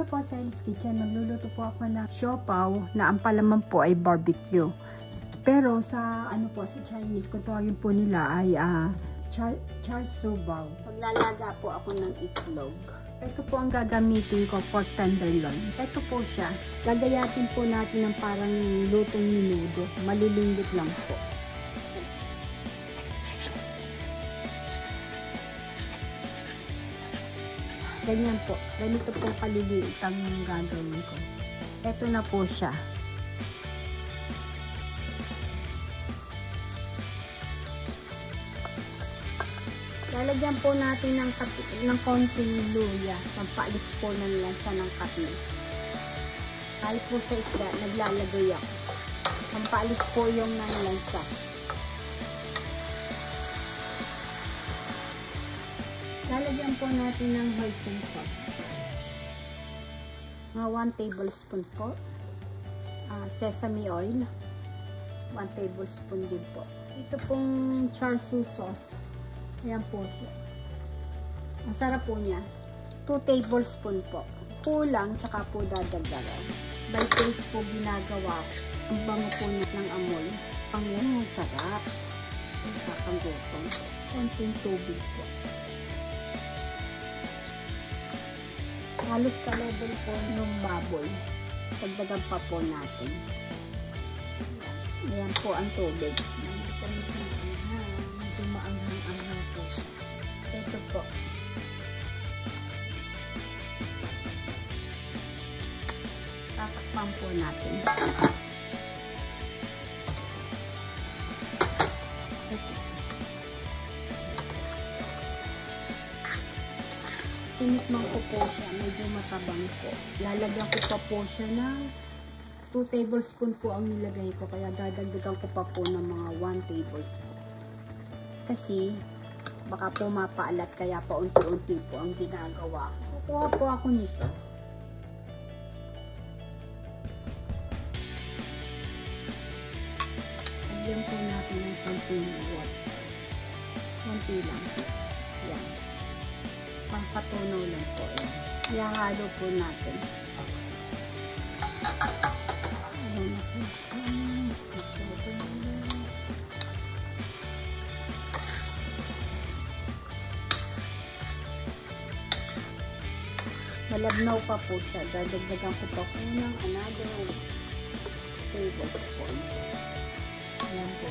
Hello po sa Elle's Kitchen. Magluluto po ako ng siopaw na ang palaman po ay barbecue. Pero sa sa Chinese, kung tawagin po nila ay char siu bao. Paglalaga po ako ng itlog. Ito po ang gagamitin ko, pork tenderloin. Ito po siya. Gagayatin po natin ng parang lutong menudo. Malilimbit lang po. Ganyan po. Ganito po kaliliit ang gagawin ko. Ito na po siya. Lalagyan po natin ng konting luya. Pampaalis po ng lansa ng karne. Kahit po sa isda, naglalagay ako. Pampaalis po yung ng lansa. Lalagyan po natin ng hoisin sauce. Mga 1 tablespoon po. Sesame oil. 1 tablespoon din po. Ito pong char siu sauce. Ayan po siya. Ang sarap po niya. 2 tablespoon po. Kulang, tsaka po dadagdagan. By taste po ginagawa ko. Ang bango po ng amoy. Ang sarap. Ang kakangutong. Konting tubig po. Halos ka-level po ng baboy. Dagdagan pa po natin. Ayan po ang tubig. Medyo maanghang-anghang po. Ito po. Tatakpan po natin. Tinikman ko po siya. Medyo matabang po. Lalagyan ko pa po siya ng 2 tablespoon po ang nilagay ko. Kaya dadagdagan ko pa po ng mga 1 tablespoon. Kasi baka po mapaalat. Kaya pa unti-unti po ang ginagawa ko. Kukuha po ako nito. Lagyan po natin ng konting water. Konti lang. Yan. Pangkatunaw lang po. Ihahalo po natin. Ayan na po siya. Malabnaw pa po siya. Dadagdagan ko pa po ng another tablespoon. Ayan po.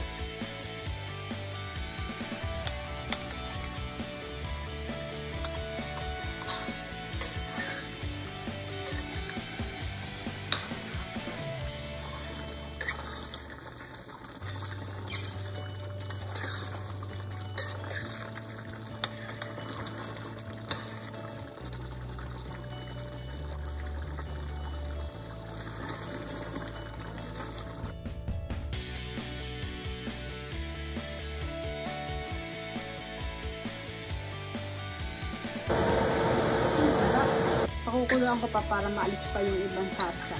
Pakukuluan ko pa para maalis pa yung ibang sarsa.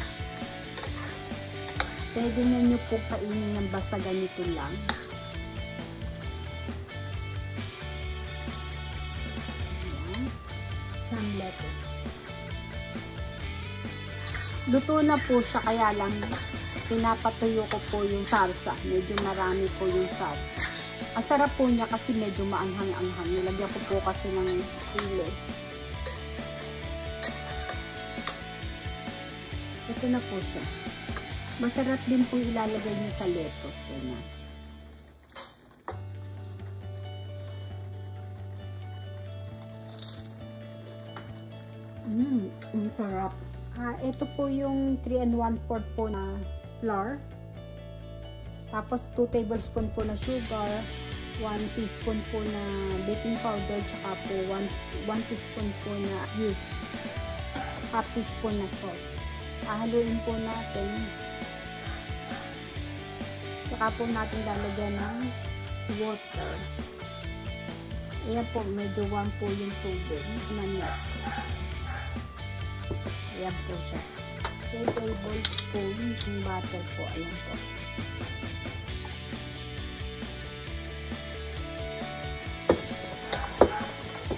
Pwede na nyo po kainin ng basta ganito lang. Ayan. Some lettuce. Luto na po siya, kaya lang pinapatuyo ko po yung sarsa. Medyo marami po yung sarsa. Ang sarap po niya kasi medyo maanghang-anghang. Nilagyan ko po kasi ng sili. Ito na po siya. Masarap din po ilalagay niyo sa lettuce. Ganyan. Ang sarap. Ito po yung 3 1/4 po na flour. Tapos 2 tablespoon po na sugar. 1 teaspoon po na baking powder. Tsaka po 1 teaspoon po na yeast. Half teaspoon na salt. Haluin po natin. Saka po natin lalagyan ng water. Ayan po, medyo warm po yung tubig. Manyak. Ayan po siya. 2 tablespoon yung butter po. Ayan po.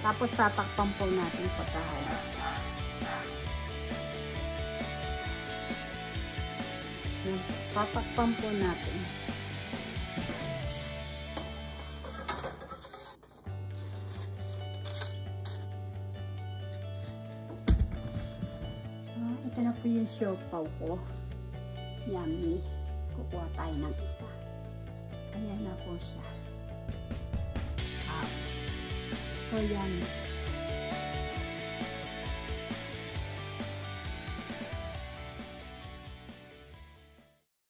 Tapos tatakpan po natin pagkahalo. Ayan, tatakpan po natin. Ito na po yung siopaw ko. Yummy. Kukuha tayo ng isa. Ayan na po siya. So, yummy.